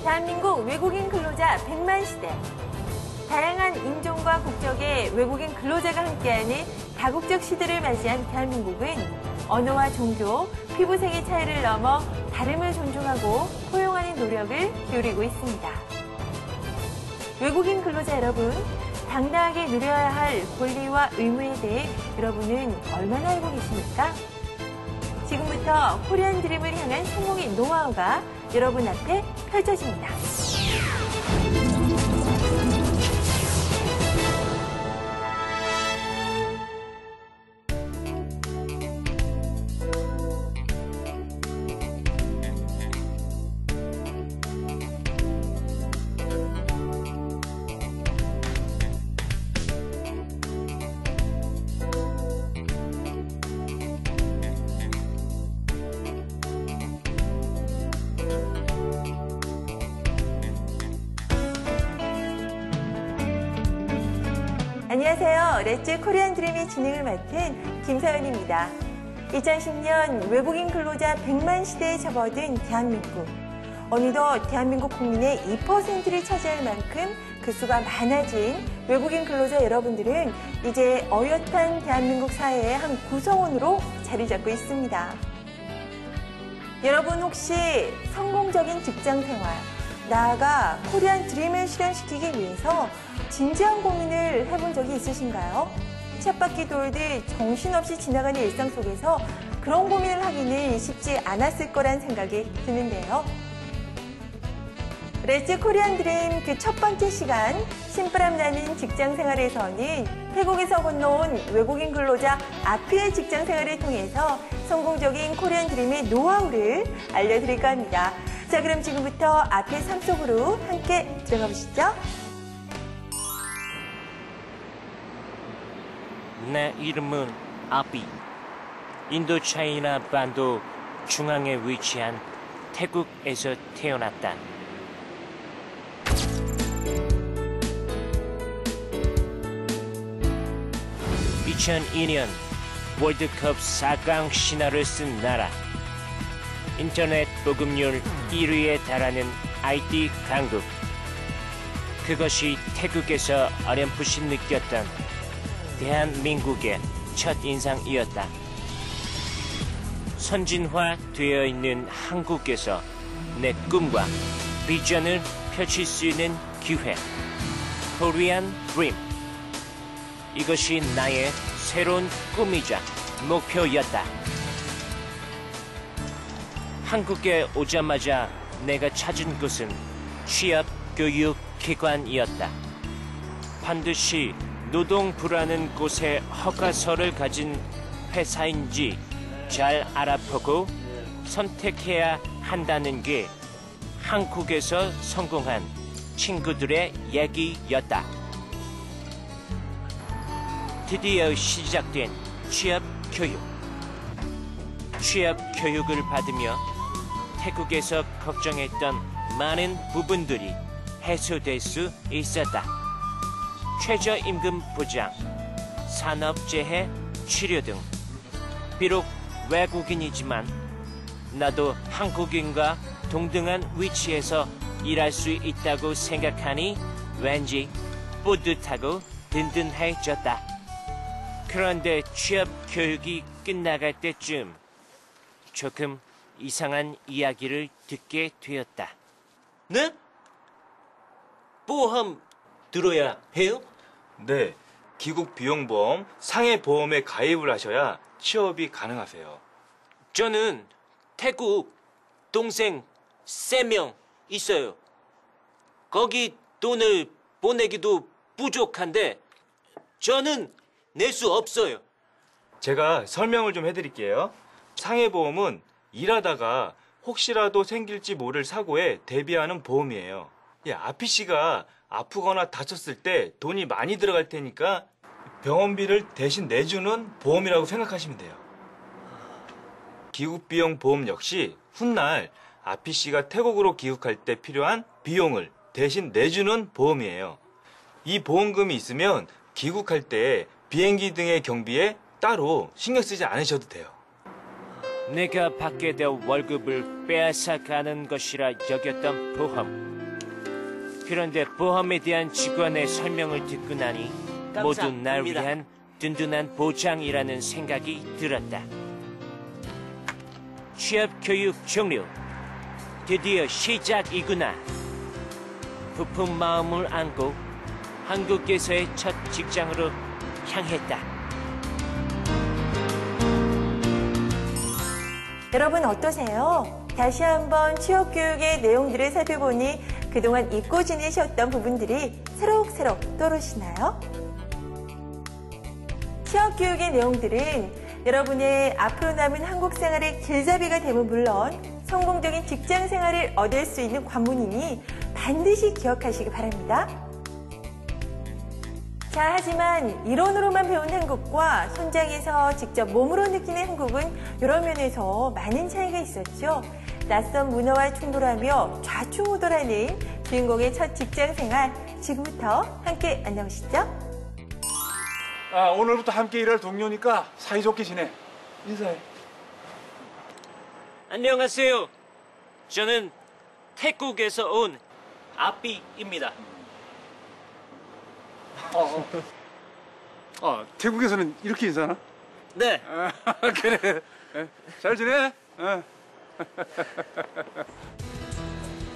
대한민국 외국인 근로자 100만 시대. 다양한 인종과 국적의 외국인 근로자가 함께하는 다국적 시대를 맞이한 대한민국은 언어와 종교, 피부색의 차이를 넘어 다름을 존중하고 포용하는 노력을 기울이고 있습니다. 외국인 근로자 여러분, 당당하게 누려야 할 권리와 의무에 대해 여러분은 얼마나 알고 계십니까? 지금부터 코리안 드림을 향한 성공의 노하우가 여러분 앞에 펼쳐집니다. 안녕하세요. 렛츠 코리안 드림의 진행을 맡은 김서연입니다. 2010년 외국인 근로자 100만 시대에 접어든 대한민국. 어느덧 대한민국 국민의 2%를 차지할 만큼 그 수가 많아진 외국인 근로자 여러분들은 이제 어엿한 대한민국 사회의 한 구성원으로 자리 잡고 있습니다. 여러분 혹시 성공적인 직장 생활, 나아가 코리안 드림을 실현시키기 위해서 진지한 고민을 해본 적이 있으신가요? 쳇바퀴 돌듯 정신없이 지나가는 일상 속에서 그런 고민을 하기는 쉽지 않았을 거란 생각이 드는데요. 렛츠 코리안 드림 그 첫 번째 시간, 신바람 나는 직장 생활에서는 태국에서 건너온 외국인 근로자 아피의 직장 생활을 통해서 성공적인 코리안 드림의 노하우를 알려드릴까 합니다. 자, 그럼 지금부터 아피의 삶 속으로 함께 들어가 보시죠. 내 이름은 아비. 인도차이나 반도 중앙에 위치한 태국에서 태어났다. 2002년 월드컵 4강 신화를 쓴 나라. 인터넷 보급률 1위에 달하는 IT 강국. 그것이 태국에서 어렴풋이 느꼈던 대한민국의 첫 인상이었다. 선진화되어 있는 한국에서 내 꿈과 비전을 펼칠 수 있는 기회. 코리안 드림. 이것이 나의 새로운 꿈이자 목표였다. 한국에 오자마자 내가 찾은 곳은 취업교육기관이었다. 반드시 노동부라는 곳에 허가서를 가진 회사인지 잘 알아보고 선택해야 한다는 게 한국에서 성공한 친구들의 얘기였다. 드디어 시작된 취업교육. 취업교육을 받으며 태국에서 걱정했던 많은 부분들이 해소될 수 있었다. 최저임금 보장, 산업재해 치료 등. 비록 외국인이지만 나도 한국인과 동등한 위치에서 일할 수 있다고 생각하니 왠지 뿌듯하고 든든해졌다. 그런데 취업교육이 끝나갈 때쯤 조금 이상한 이야기를 듣게 되었다. 네? 보험 들어야 해요? 네, 기국 비용보험 상해보험에 가입을 하셔야 취업이 가능하세요. 저는 태국 동생 3명 있어요. 거기 돈을 보내기도 부족한데 저는 낼 수 없어요. 제가 설명을 좀 해드릴게요. 상해보험은 일하다가 혹시라도 생길지 모를 사고에 대비하는 보험이에요. 아피 씨가 아프거나 다쳤을 때 돈이 많이 들어갈 테니까 병원비를 대신 내주는 보험이라고 생각하시면 돼요. 기국비용 보험 역시 훗날 아피 씨가 태국으로 귀국할 때 필요한 비용을 대신 내주는 보험이에요. 이 보험금이 있으면 귀국할 때 비행기 등의 경비에 따로 신경 쓰지 않으셔도 돼요. 내가 받게 될 월급을 빼앗아가는 것이라 여겼던 보험. 그런데 보험에 대한 직원의 설명을 듣고 나니 모두 날 감사합니다. 위한 든든한 보장이라는 생각이 들었다. 취업 교육 종료. 드디어 시작이구나. 부푼 마음을 안고 한국에서의 첫 직장으로 향했다. 여러분 어떠세요? 다시 한번 취업 교육의 내용들을 살펴보니 그동안 잊고 지내셨던 부분들이 새록새록 떠오르시나요? 취업 교육의 내용들은 여러분의 앞으로 남은 한국 생활의 길잡이가 되면 물론 성공적인 직장 생활을 얻을 수 있는 관문이니 반드시 기억하시기 바랍니다. 자, 하지만 이론으로만 배운 한국과 현장에서 직접 몸으로 느끼는 한국은 여러 면에서 많은 차이가 있었죠. 낯선 문화와 충돌하며 좌충우돌하는 주인공의 첫 직장 생활, 지금부터 함께 만나보시죠. 아, 오늘부터 함께 일할 동료니까 사이좋게 지내. 인사해. 안녕하세요. 저는 태국에서 온 아삐입니다. 태국에서는 이렇게 인사하나? 네. 그래. 잘 지내?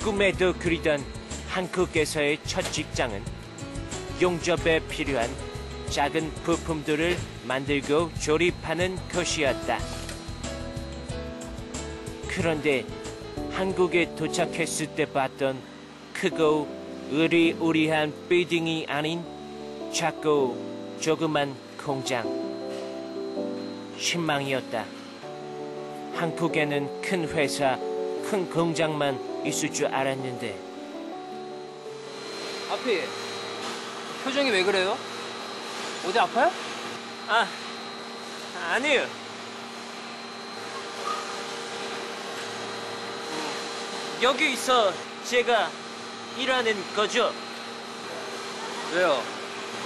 꿈에도 그리던 한국에서의 첫 직장은 용접에 필요한 작은 부품들을 만들고 조립하는 것이었다. 그런데 한국에 도착했을 때 봤던 크고 으리으리한 빌딩이 아닌 작고 조그만 공장. 실망이었다. 한국에는 큰 회사, 큰 공장만 있을 줄 알았는데. 아피, 표정이 왜 그래요? 어디 아파요? 아니요. 여기서 제가 일하는 거죠? 왜요?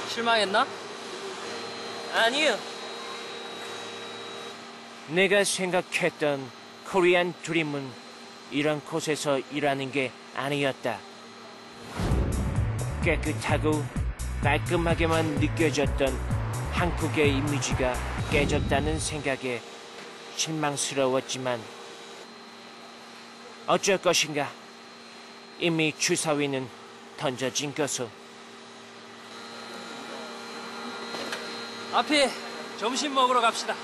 실망했나? 아니요. 내가 생각했던 코리안 드림은 이런 곳에서 일하는 게 아니었다. 깨끗하고 깔끔하게만 느껴졌던 한국의 이미지가 깨졌다는 생각에 실망스러웠지만 어쩔 것인가. 이미 주사위는 던져진 것을. 아피, 점심 먹으러 갑시다.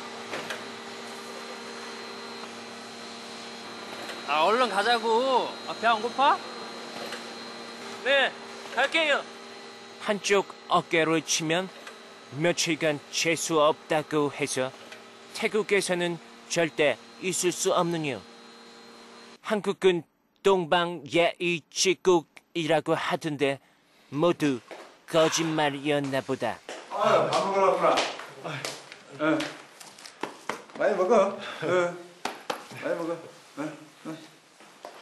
얼른 가자고. 배 안 고파? 네, 갈게요. 한쪽 어깨를 치면 며칠간 재수 없다고 해서 태국에서는 절대 있을 수 없는 일. 한국은 동방예의지국이라고 하던데 모두 거짓말이었나 보다. 밥 먹으러 왔구나. 많이 먹어. 많이 먹어.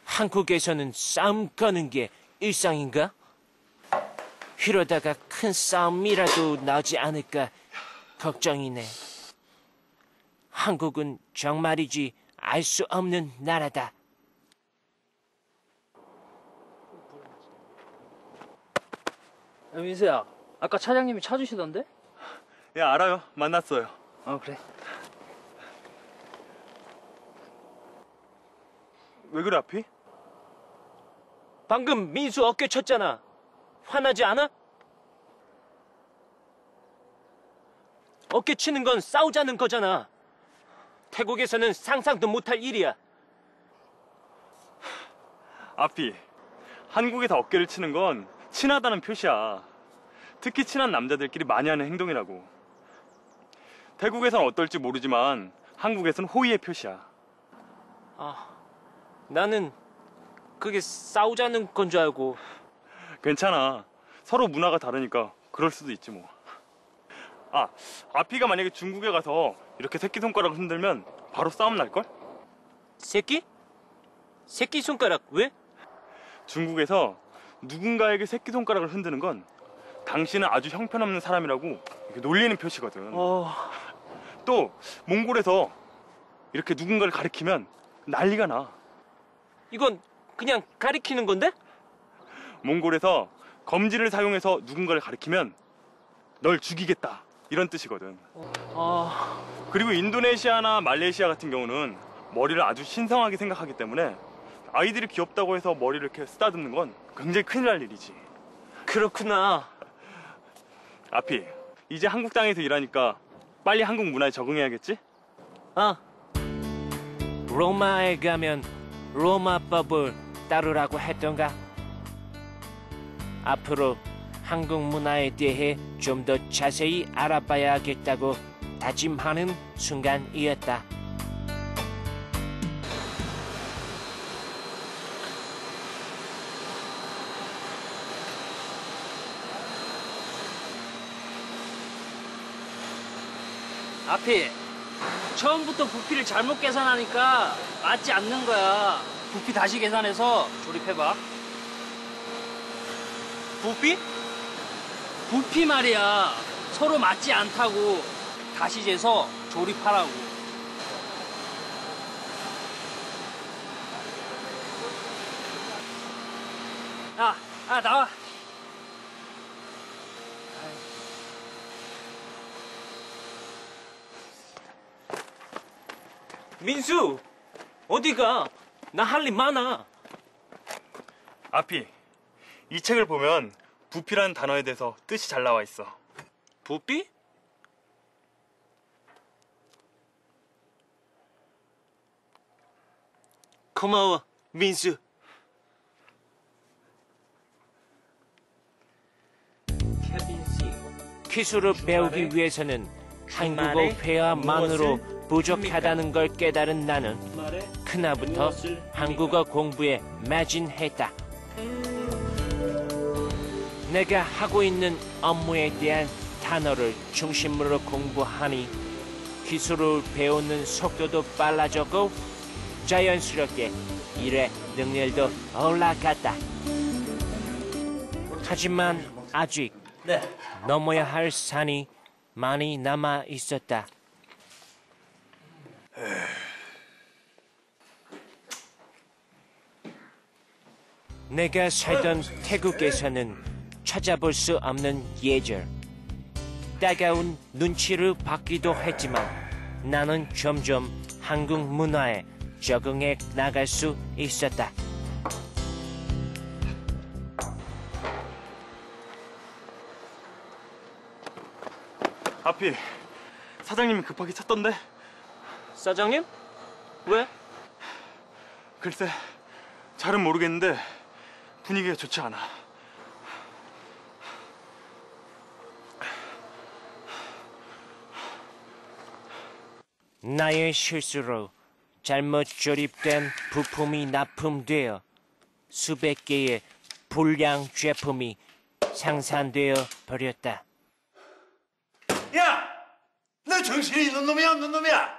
한국에서는 싸움 거는 게 일상인가? 이러다가 큰 싸움이라도 나지 않을까 걱정이네. 한국은 정말이지 알 수 없는 나라다. 민수야, 아까 차장님이 찾으시던데? 예, 알아요. 만났어요. 그래. 왜 그래, 아피? 방금 민수 어깨 쳤잖아. 화나지 않아? 어깨 치는 건 싸우자는 거잖아. 태국에서는 상상도 못할 일이야. 아피, 한국에서 어깨를 치는 건 친하다는 표시야. 특히 친한 남자들끼리 많이 하는 행동이라고. 태국에선 어떨지 모르지만 한국에선 호의의 표시야. 나는 그게 싸우자는 건 줄 알고. 괜찮아. 서로 문화가 다르니까 그럴 수도 있지 뭐. 아피가 만약에 중국에 가서 이렇게 새끼손가락을 흔들면 바로 싸움 날걸? 새끼? 새끼 손가락 왜? 중국에서 누군가에게 새끼손가락을 흔드는 건 당신은 아주 형편없는 사람이라고 이렇게 놀리는 표시거든. 또 몽골에서 이렇게 누군가를 가리키면 난리가 나. 이건 그냥 가리키는 건데? 몽골에서 검지를 사용해서 누군가를 가리키면 널 죽이겠다 이런 뜻이거든. 그리고 인도네시아나 말레이시아 같은 경우는 머리를 아주 신성하게 생각하기 때문에 아이들이 귀엽다고 해서 머리를 이렇게 쓰다듬는 건 굉장히 큰일 날 일이지. 그렇구나. 아피, 이제 한국 땅에서 일하니까 빨리 한국 문화에 적응해야겠지? 로마에 가면 로마법을 따르라고 했던가? 앞으로 한국 문화에 대해 좀 더 자세히 알아봐야겠다고 다짐하는 순간이었다. 앞이 처음부터 부피를 잘못 계산하니까 맞지 않는 거야. 부피 다시 계산해서 조립해봐. 부피? 부피 말이야. 서로 맞지 않다고 다시 재서 조립하라고. 나와. 민수! 어디가? 나 할 일 많아. 아피, 이 책을 보면 부피라는 단어에 대해서 뜻이 잘 나와 있어. 부피? 고마워, 민수. 기술을 배우기 위해서는 한국어 회화만으로 부족하다는 걸 깨달은 나는 그날부터 한국어 공부에 매진했다. 내가 하고 있는 업무에 대한 단어를 중심으로 공부하니 기술을 배우는 속도도 빨라졌고 자연스럽게 일의 능률도 올라갔다. 하지만 아직 넘어야 할 산이 많이 남아 있었다. 내가 살던 태국에서는 찾아볼 수 없는 예절, 따가운 눈치를 받기도 했지만 나는 점점 한국 문화에 적응해 나갈 수 있었다. 아피, 사장님이 급하게 찾던데? 사장님? 왜? 글쎄, 잘은 모르겠는데 분위기가 좋지 않아. 나의 실수로 잘못 조립된 부품이 납품되어 수백 개의 불량 제품이 생산되어 버렸다. 야! 너 정신이 있는 놈이야, 없는 놈이야?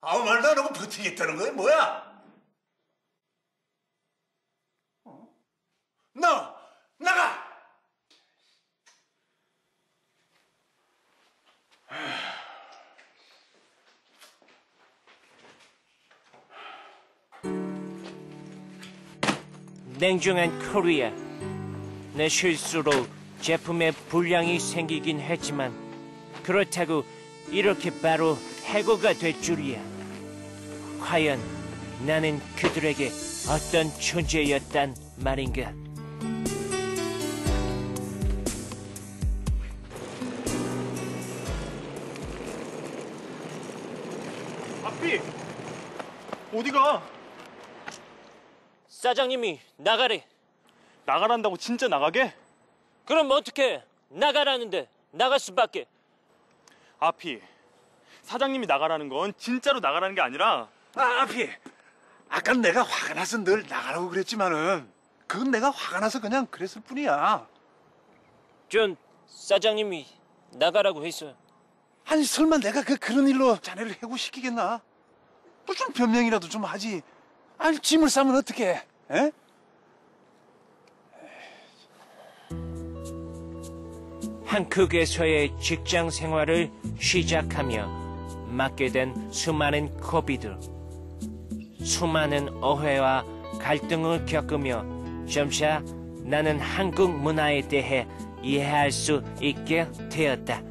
아무 말도 안 하고 버티겠다는 거야, 뭐야? 너, 나가! 냉정한 코리아. 내 실수로 제품에 불량이 생기긴 했지만 그렇다고 이렇게 바로 해고가 될 줄이야. 과연 나는 그들에게 어떤 존재였단 말인가? 아피, 어디가? 사장님이 나가래. 나가란다고 진짜 나가게? 그럼 어떻게? 나가라는데 나갈 수밖에. 아피, 사장님이 나가라는 건 진짜로 나가라는 게 아니라 아피, 아까 내가 화가 나서 늘 나가라고 그랬지만은 그건 내가 화가 나서 그냥 그랬을 뿐이야. 전 사장님이 나가라고 했어요. 아니 설마 내가 그런 일로 자네를 해고시키겠나? 무슨 변명이라도 좀 하지. 아니 짐을 싸면 어떡해? 에? 한국에서의 직장 생활을 시작하며 맡게 된 수많은 고비들, 수많은 오해와 갈등을 겪으며 점차 나는 한국 문화에 대해 이해할 수 있게 되었다.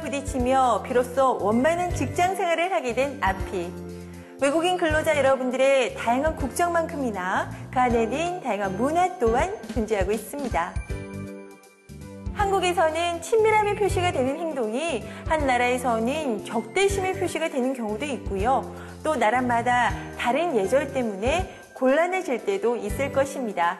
부딪히며 비로소 원만한 직장 생활을 하게 된 아피. 외국인 근로자 여러분들의 다양한 국적만큼이나 그 안에는 다양한 문화 또한 존재하고 있습니다. 한국에서는 친밀함의 표시가 되는 행동이 한 나라에서는 적대심의 표시가 되는 경우도 있고요. 또 나라마다 다른 예절 때문에 곤란해질 때도 있을 것입니다.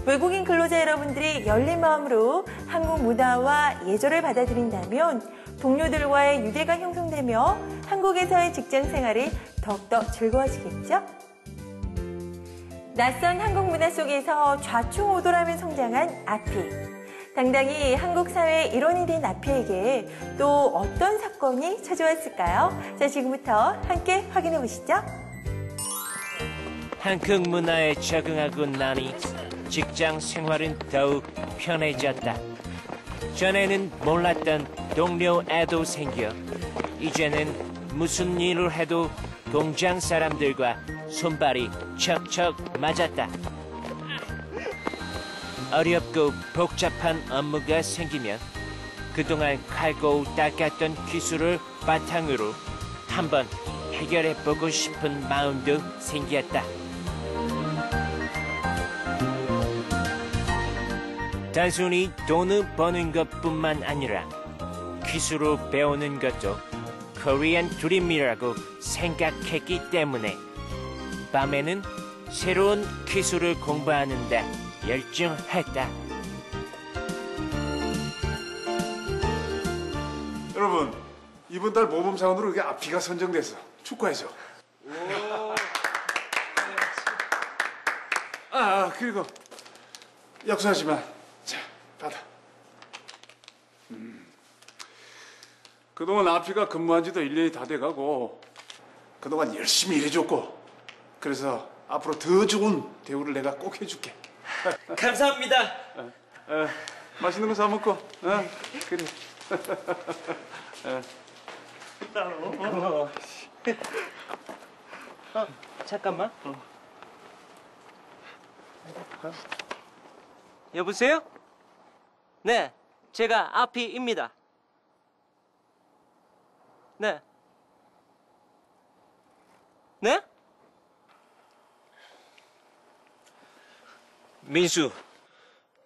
외국인 근로자 여러분들이 열린 마음으로 한국 문화와 예절을 받아들인다면 동료들과의 유대가 형성되며 한국에서의 직장 생활이 더욱더 즐거워지겠죠? 낯선 한국 문화 속에서 좌충우돌하며 성장한 아피. 당당히 한국 사회의 일원이 된 아피에게 또 어떤 사건이 찾아왔을까요? 자, 지금부터 함께 확인해 보시죠. 한국 문화에 적응하고 나니 직장 생활은 더욱 편해졌다. 전에는 몰랐던 동료 애도 생겨 이제는 무슨 일을 해도 공장 사람들과 손발이 척척 맞았다. 어렵고 복잡한 업무가 생기면 그동안 갈고 닦았던 기술을 바탕으로 한번 해결해보고 싶은 마음도 생겼다. 단순히 돈을 버는 것뿐만 아니라 기술을 배우는 것도 코리안 드림이라고 생각했기 때문에 밤에는 새로운 기술을 공부하는 데 열중했다. 여러분, 이번 달 모범상으로 이게 아피가 선정돼서 축하해줘. 그리고 약속하지만 자, 받아. 그동안 아피가 근무한 지도 1년이 다 돼가고 그동안 열심히 일해줬고 그래서 앞으로 더 좋은 대우를 내가 꼭 해줄게. 감사합니다. 맛있는 거 사 먹고. 그래. 고마워. 잠깐만. 여보세요? 네, 제가 아피입니다. 네. 네? 민수,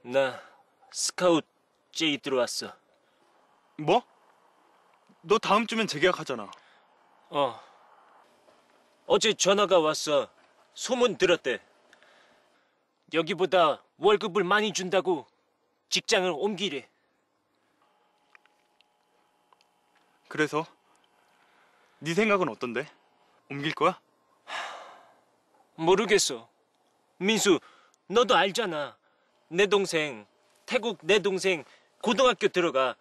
나 스카우트 제의 들어왔어. 뭐? 너 다음 주면 재계약하잖아. 어제 전화가 왔어. 소문 들었대. 여기보다 월급을 많이 준다고 직장을 옮기래. 그래서 네 생각은 어떤데? 옮길 거야? 모르겠어. 민수, 너도 알잖아. 내 동생, 태국 내 동생 고등학교 들어가.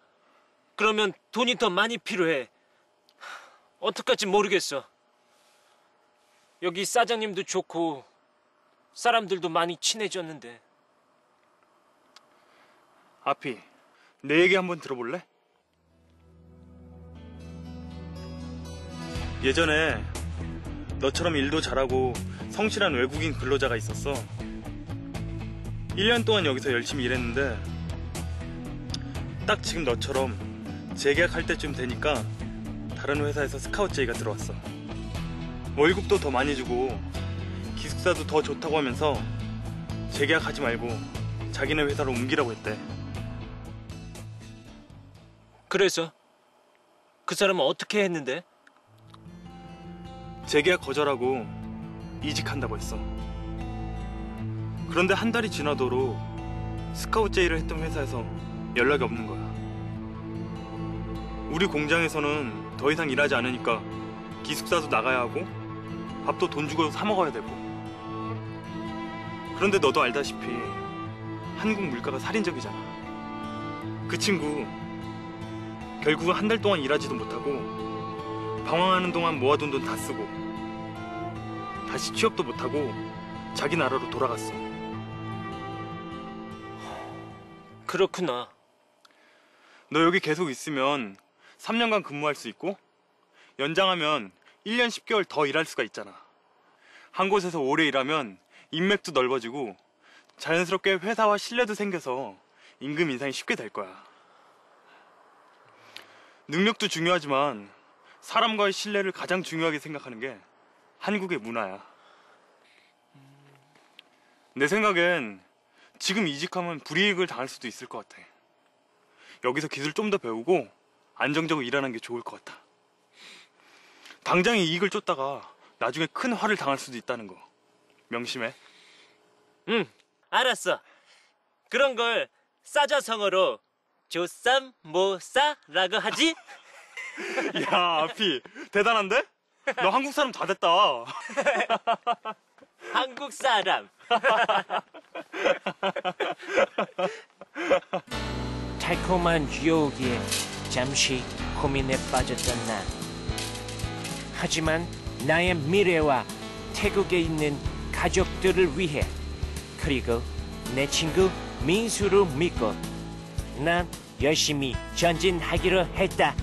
그러면 돈이 더 많이 필요해. 어떡할지 모르겠어. 여기 사장님도 좋고 사람들도 많이 친해졌는데. 아피, 내 얘기 한번 들어볼래? 예전에 너처럼 일도 잘하고 성실한 외국인 근로자가 있었어. 1년 동안 여기서 열심히 일했는데 딱 지금 너처럼 재계약할 때쯤 되니까 다른 회사에서 스카우트 제의가 들어왔어. 월급도 더 많이 주고 기숙사도 더 좋다고 하면서 재계약하지 말고 자기네 회사로 옮기라고 했대. 그래서 그 사람은 어떻게 했는데? 재계약 거절하고 이직한다고 했어. 그런데 한 달이 지나도록 스카우트 제의를 했던 회사에서 연락이 없는 거야. 우리 공장에서는 더 이상 일하지 않으니까 기숙사도 나가야 하고 밥도 돈 주고 사 먹어야 되고. 그런데 너도 알다시피 한국 물가가 살인적이잖아. 그 친구 결국은 한 달 동안 일하지도 못하고 방황하는 동안 모아둔 돈 다 쓰고 다시 취업도 못하고 자기 나라로 돌아갔어. 그렇구나. 너 여기 계속 있으면 3년간 근무할 수 있고 연장하면 1년 10개월 더 일할 수가 있잖아. 한 곳에서 오래 일하면 인맥도 넓어지고 자연스럽게 회사와 신뢰도 생겨서 임금 인상이 쉽게 될 거야. 능력도 중요하지만 사람과의 신뢰를 가장 중요하게 생각하는 게 한국의 문화야. 내 생각엔 지금 이직하면 불이익을 당할 수도 있을 것 같아. 여기서 기술 좀 더 배우고 안정적으로 일하는 게 좋을 것 같아. 당장에 이익을 쫓다가 나중에 큰 화를 당할 수도 있다는 거 명심해. 응, 알았어. 그런 걸 사자성어로 조쌈모사라고 하지? 야, 아피 대단한데? 너 한국 사람 다 됐다. 한국 사람. 달콤한 유혹에 잠시 고민에 빠졌던 나. 하지만 나의 미래와 태국에 있는 가족들을 위해 그리고 내 친구 민수를 믿고 난 열심히 전진하기로 했다.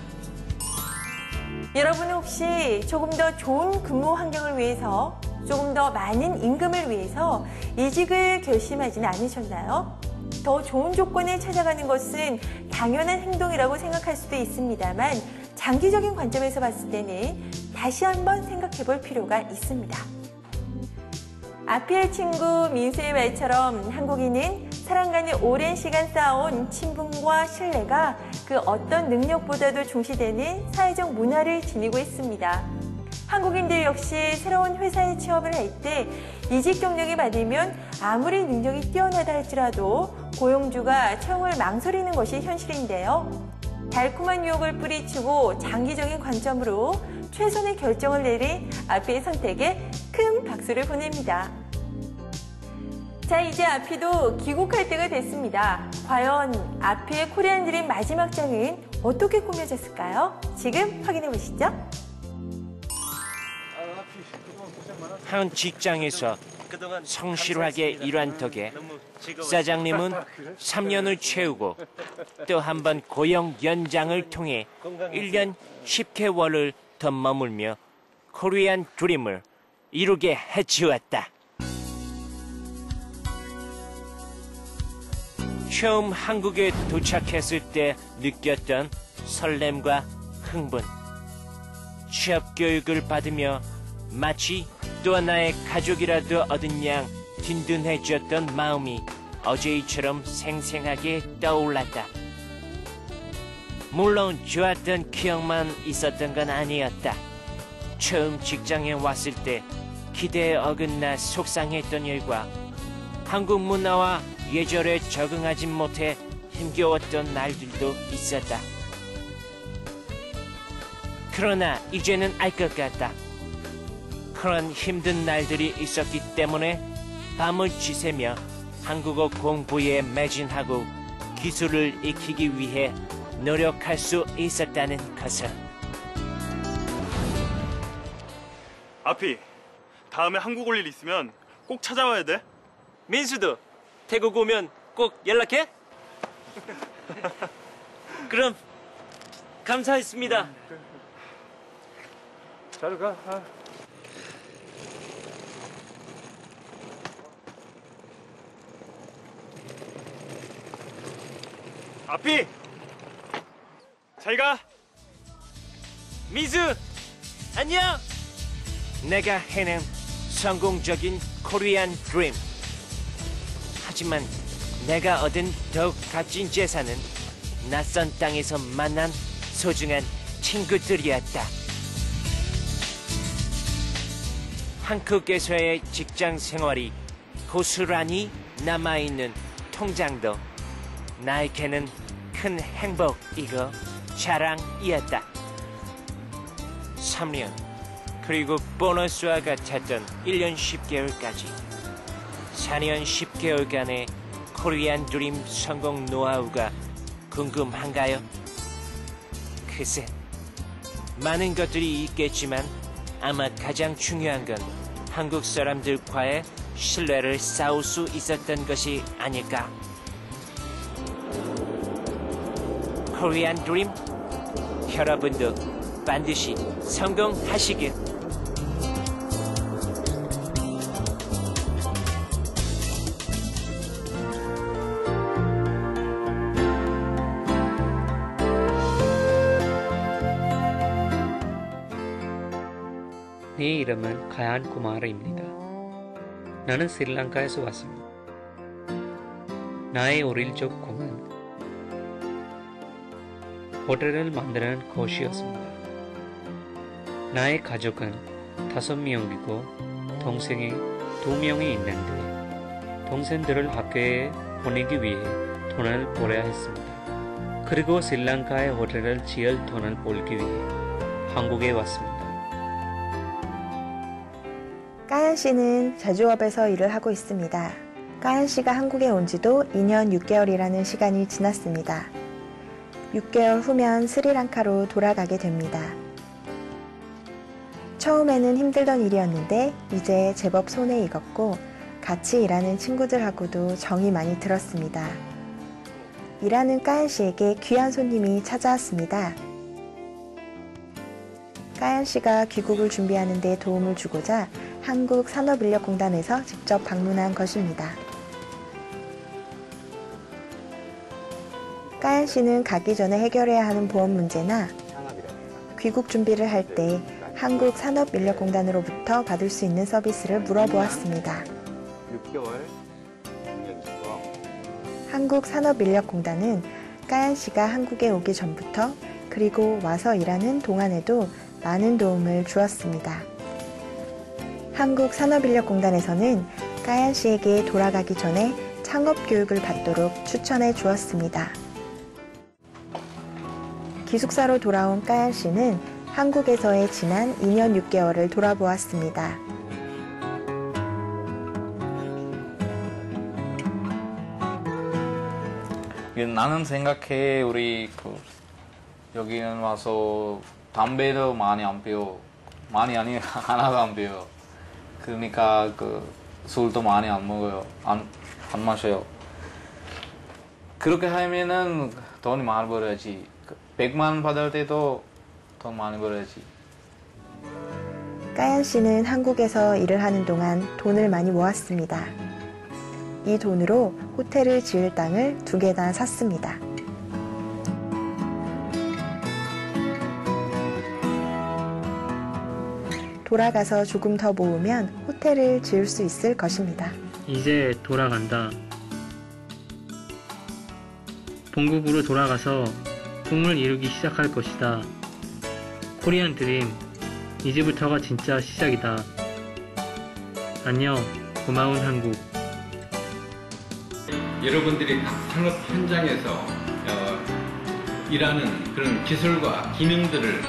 여러분은 혹시 조금 더 좋은 근무 환경을 위해서, 조금 더 많은 임금을 위해서 이직을 결심하지는 않으셨나요? 더 좋은 조건을 찾아가는 것은 당연한 행동이라고 생각할 수도 있습니다만 장기적인 관점에서 봤을 때는 다시 한번 생각해 볼 필요가 있습니다. 아피의 친구 민수의 말처럼 한국인은 사람간에 오랜 시간 쌓아온 친분과 신뢰가 그 어떤 능력보다도 중시되는 사회적 문화를 지니고 있습니다. 한국인들 역시 새로운 회사에 취업을 할 때 이직 경력이 많으면 아무리 능력이 뛰어나다 할지라도 고용주가 채용을 망설이는 것이 현실인데요. 달콤한 유혹을 뿌리치고 장기적인 관점으로 최선의 결정을 내린 아피의 선택에 큰 박수를 보냅니다. 자, 이제 아피도 귀국할 때가 됐습니다. 과연 아피의 코리안 드림 마지막 장은 어떻게 꾸며졌을까요? 지금 확인해 보시죠. 한 직장에서 성실하게 일한 덕에 사장님은 3년을 채우고 또 한 번 고용 연장을 통해 1년 10개월을 더 머물며 코리안 드림을 이루게 해주었다. 처음 한국에 도착했을 때 느꼈던 설렘과 흥분, 취업 교육을 받으며 마치 또 하나의 가족이라도 얻은 양 든든해졌던 마음이 어제처럼 생생하게 떠올랐다. 물론 좋았던 기억만 있었던 건 아니었다. 처음 직장에 왔을 때 기대에 어긋나 속상했던 일과 한국 문화와 예절에 적응하지 못해 힘겨웠던 날들도 있었다. 그러나 이제는 알 것 같다. 그런 힘든 날들이 있었기 때문에 밤을 지새며 한국어 공부에 매진하고 기술을 익히기 위해 노력할 수 있었다는 것을. 아피, 다음에 한국 올 일 있으면 꼭 찾아와야 돼. 민수도 태국 오면 꼭 연락해. 그럼 감사했습니다. 잘 가. 아피, 잘 가. 미즈, 안녕. 내가 해낸 성공적인 코리안 드림. 하지만 내가 얻은 더욱 값진 재산은 낯선 땅에서 만난 소중한 친구들이었다. 한국에서의 직장 생활이 고스란히 남아있는 통장도 나에게는 큰 행복이고 자랑이었다. 3년 그리고 보너스와 같았던 1년 10개월까지 4년 10개월간의 코리안 드림 성공 노하우가 궁금한가요? 글쎄, 많은 것들이 있겠지만 아마 가장 중요한 건 한국 사람들과의 신뢰를 쌓을 수 있었던 것이 아닐까. 코리안 드림, 여러분도 반드시 성공하시길. 내 이름은 가얀 쿠마르입니다. 나는 스리랑카에서 왔습니다. 나의 어릴 적 꿈은 호텔을 만드는 것이었습니다. 나의 가족은 5명이고 동생이 2명이 있는데 동생들을 학교에 보내기 위해 돈을 벌어야 했습니다. 그리고 스리랑카에 호텔을 지을 돈을 벌기 위해 한국에 왔습니다. 까얀 씨는 제조업에서 일을 하고 있습니다. 까얀 씨가 한국에 온 지도 2년 6개월이라는 시간이 지났습니다. 6개월 후면 스리랑카로 돌아가게 됩니다. 처음에는 힘들던 일이었는데 이제 제법 손에 익었고 같이 일하는 친구들하고도 정이 많이 들었습니다. 일하는 까얀 씨에게 귀한 손님이 찾아왔습니다. 까얀 씨가 귀국을 준비하는 데 도움을 주고자 한국산업인력공단에서 직접 방문한 것입니다. 까얀 씨는 가기 전에 해결해야 하는 보험 문제나 귀국 준비를 할 때 한국산업인력공단으로부터 받을 수 있는 서비스를 물어보았습니다. 6개월 한국산업인력공단은 까얀 씨가 한국에 오기 전부터 그리고 와서 일하는 동안에도 많은 도움을 주었습니다. 한국산업인력공단에서는 까얀 씨에게 돌아가기 전에 창업교육을 받도록 추천해 주었습니다. 기숙사로 돌아온 까얀 씨는 한국에서의 지난 2년 6개월을 돌아보았습니다. 나는 생각해 우리 여기는 와서 담배도 많이 안 피워. 많이 아니 하나도 안 피워. 그러니까 술도 많이 안 먹어요. 안 마셔요. 그렇게 하면은 돈이 많이 벌어야지. 100만 원 받을 때도 돈 많이 벌어야지. 까얀 씨는 한국에서 일을 하는 동안 돈을 많이 모았습니다. 이 돈으로 호텔을 지을 땅을 2개나 샀습니다. 돌아가서 조금 더 모으면 호텔을 지을 수 있을 것입니다. 이제 돌아간다. 본국으로 돌아가서 꿈을 이루기 시작할 것이다. 코리안 드림, 이제부터가 진짜 시작이다. 안녕, 고마운 한국. 여러분들이 각 산업 현장에서 일하는 그런 기술과 기능들을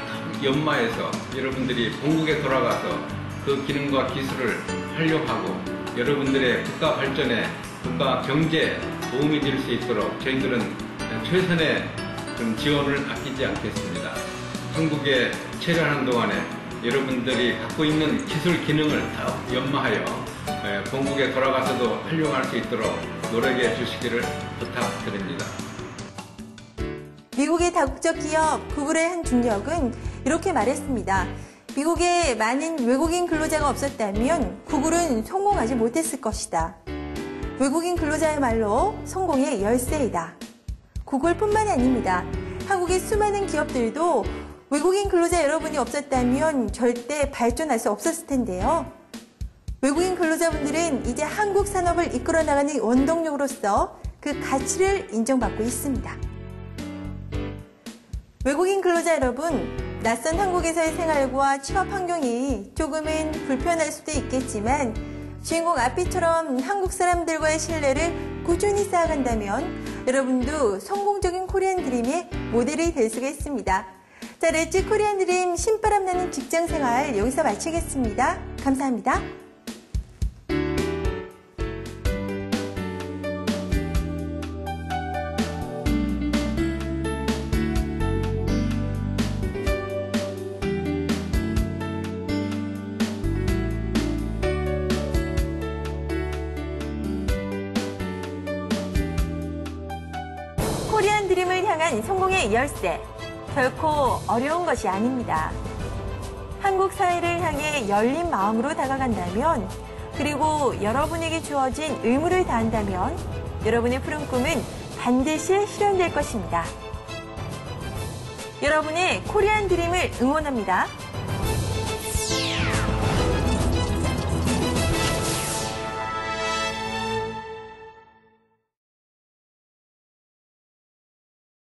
연마해서 여러분들이 본국에 돌아가서 그 기능과 기술을 활용하고 여러분들의 국가 발전에 국가 경제에 도움이 될 수 있도록 저희들은 최선의 지원을 아끼지 않겠습니다. 한국에 체류하는 동안에 여러분들이 갖고 있는 기술 기능을 더 연마하여 본국에 돌아가서도 활용할 수 있도록 노력해 주시기를 부탁드립니다. 미국의 다국적 기업 구글의 한 중력은 이렇게 말했습니다. 미국에 많은 외국인 근로자가 없었다면 구글은 성공하지 못했을 것이다. 외국인 근로자야말로 성공의 열쇠이다. 구글뿐만이 아닙니다. 한국의 수많은 기업들도 외국인 근로자 여러분이 없었다면 절대 발전할 수 없었을 텐데요. 외국인 근로자분들은 이제 한국 산업을 이끌어 나가는 원동력으로서 그 가치를 인정받고 있습니다. 외국인 근로자 여러분, 낯선 한국에서의 생활과 취업 환경이 조금은 불편할 수도 있겠지만 주인공 아피처럼 한국 사람들과의 신뢰를 꾸준히 쌓아간다면 여러분도 성공적인 코리안 드림의 모델이 될 수가 있습니다. 자, 렛츠 코리안 드림 신바람 나는 직장 생활 여기서 마치겠습니다. 감사합니다. 코리안 드림을 향한 성공의 열쇠, 결코 어려운 것이 아닙니다. 한국 사회를 향해 열린 마음으로 다가간다면, 그리고 여러분에게 주어진 의무를 다한다면 여러분의 푸른 꿈은 반드시 실현될 것입니다. 여러분의 코리안 드림을 응원합니다.